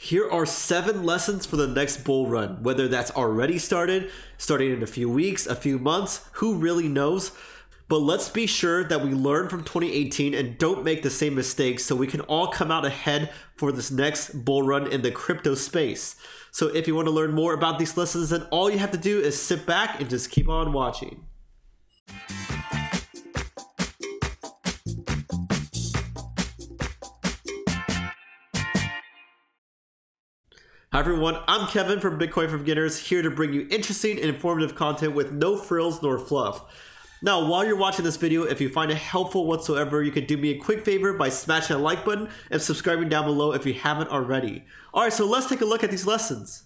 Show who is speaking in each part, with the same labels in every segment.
Speaker 1: Here are 7 lessons for the next bull run, whether that's already started, starting in a few weeks, a few months, who really knows? But let's be sure that we learn from 2018 and don't make the same mistakes so we can all come out ahead for this next bull run in the crypto space. So if you want to learn more about these lessons, then all you have to do is sit back and just keep on watching. Hi everyone, I'm Kevin from Bitcoin for Beginners, here to bring you interesting and informative content with no frills nor fluff. Now, while you're watching this video, if you find it helpful whatsoever, you can do me a quick favor by smashing the like button and subscribing down below if you haven't already. Alright, so let's take a look at these lessons.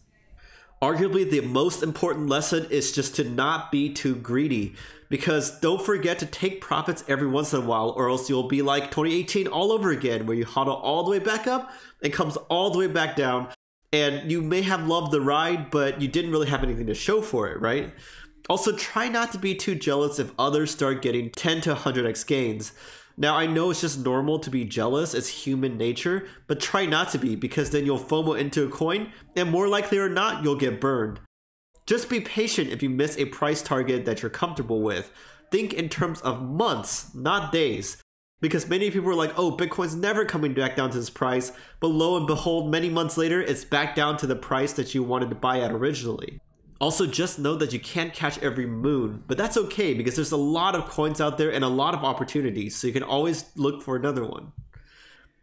Speaker 1: Arguably, the most important lesson is just to not be too greedy, because don't forget to take profits every once in a while, or else you'll be like 2018 all over again, where you hodl all the way back up and comes all the way back down. And you may have loved the ride, but you didn't really have anything to show for it, right? Also, try not to be too jealous if others start getting 10 to 100x gains. Now, I know it's just normal to be jealous, it's human nature, but try not to be, because then you'll FOMO into a coin, and more likely or not, you'll get burned. Just be patient if you miss a price target that you're comfortable with. Think in terms of months, not days. Because many people are like, oh, Bitcoin's never coming back down to this price, but lo and behold, many months later, it's back down to the price that you wanted to buy at originally. Also, just know that you can't catch every moon, but that's okay because there's a lot of coins out there and a lot of opportunities, so you can always look for another one.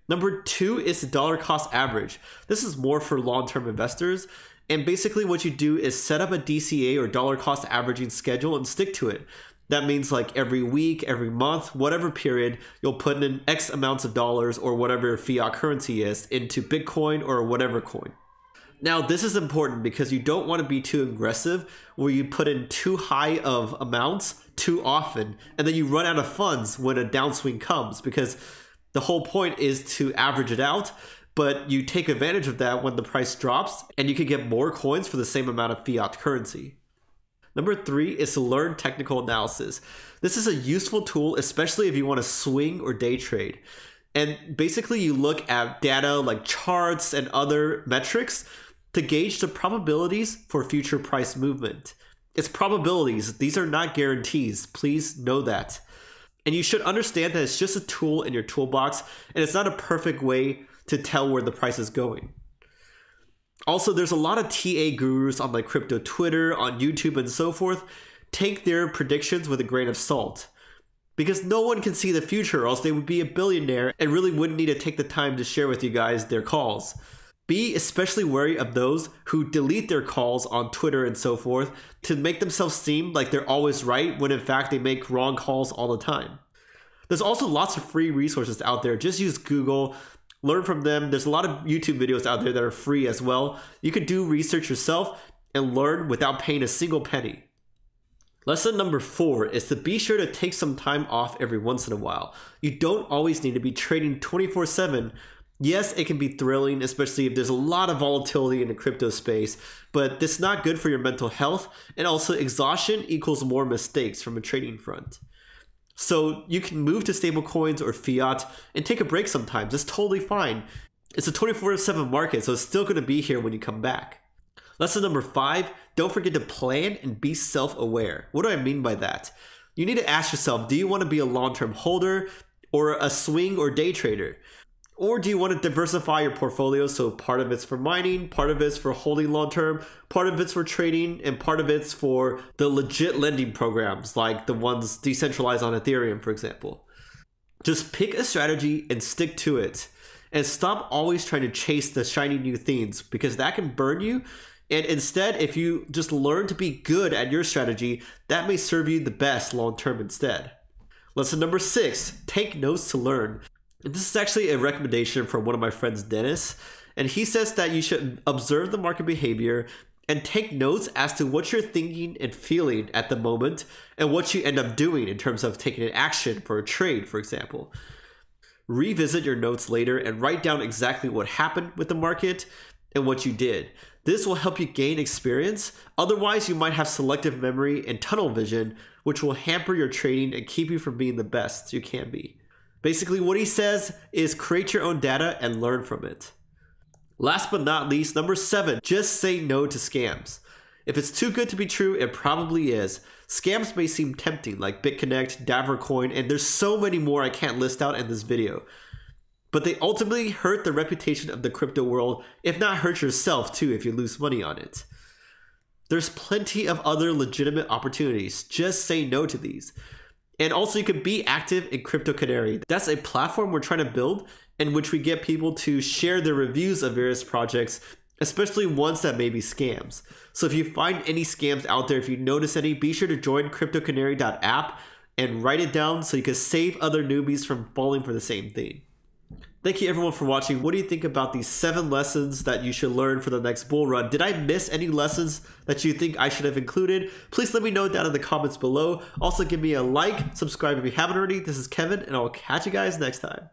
Speaker 1: Number 2 is the dollar cost average. This is more for long-term investors, and basically what you do is set up a DCA or dollar cost averaging schedule and stick to it. That means like every week, every month, whatever period, you'll put in X amounts of dollars or whatever fiat currency is into Bitcoin or whatever coin. Now, this is important because you don't want to be too aggressive where you put in too high of amounts too often and then you run out of funds when a downswing comes, because the whole point is to average it out, but you take advantage of that when the price drops and you can get more coins for the same amount of fiat currency. Number 3 is to learn technical analysis. This is a useful tool, especially if you want to swing or day trade. And basically you look at data like charts and other metrics to gauge the probabilities for future price movement. It's probabilities, these are not guarantees, please know that. And you should understand that it's just a tool in your toolbox and it's not a perfect way to tell where the price is going. Also, there's a lot of TA gurus on like crypto Twitter, on YouTube and so forth. Take their predictions with a grain of salt, because no one can see the future or else they would be a billionaire and really wouldn't need to take the time to share with you guys their calls. Be especially wary of those who delete their calls on Twitter and so forth to make themselves seem like they're always right when in fact they make wrong calls all the time. There's also lots of free resources out there. Just use Google. Learn from them. There's a lot of YouTube videos out there that are free as well. You can do research yourself and learn without paying a single penny. Lesson number 4 is to be sure to take some time off every once in a while. You don't always need to be trading 24/7. Yes, it can be thrilling, especially if there's a lot of volatility in the crypto space, but it's not good for your mental health, and also exhaustion equals more mistakes from a trading front. So you can move to stable coins or fiat and take a break sometimes. It's totally fine. It's a 24/7 market, so it's still going to be here when you come back. Lesson number 5, don't forget to plan and be self-aware. What do I mean by that? You need to ask yourself, do you want to be a long-term holder or a swing or day trader? Or do you want to diversify your portfolio so part of it's for mining, part of it's for holding long-term, part of it's for trading, and part of it's for the legit lending programs like the ones decentralized on Ethereum, for example. Just pick a strategy and stick to it. And stop always trying to chase the shiny new things, because that can burn you. And instead, if you just learn to be good at your strategy, that may serve you the best long-term instead. Lesson number 6, take notes to learn. This is actually a recommendation from one of my friends, Dennis, and he says that you should observe the market behavior and take notes as to what you're thinking and feeling at the moment and what you end up doing in terms of taking an action for a trade, for example. Revisit your notes later and write down exactly what happened with the market and what you did. This will help you gain experience. Otherwise, you might have selective memory and tunnel vision, which will hamper your trading and keep you from being the best you can be. Basically, what he says is create your own data and learn from it. Last but not least, number 7, just say no to scams. If it's too good to be true, it probably is. Scams may seem tempting, like BitConnect, Davercoin, and there's so many more I can't list out in this video. But they ultimately hurt the reputation of the crypto world, if not hurt yourself too if you lose money on it. There's plenty of other legitimate opportunities. Just say no to these. And also you can be active in Crypto Canary. That's a platform we're trying to build in which we get people to share their reviews of various projects, especially ones that may be scams. So if you find any scams out there, if you notice any, be sure to join cryptocanary.app and write it down so you can save other newbies from falling for the same thing. Thank you everyone for watching. What do you think about these 7 lessons that you should learn for the next bull run? Did I miss any lessons that you think I should have included? Please let me know down in the comments below. Also give me a like, subscribe if you haven't already. This is Kevin and I'll catch you guys next time.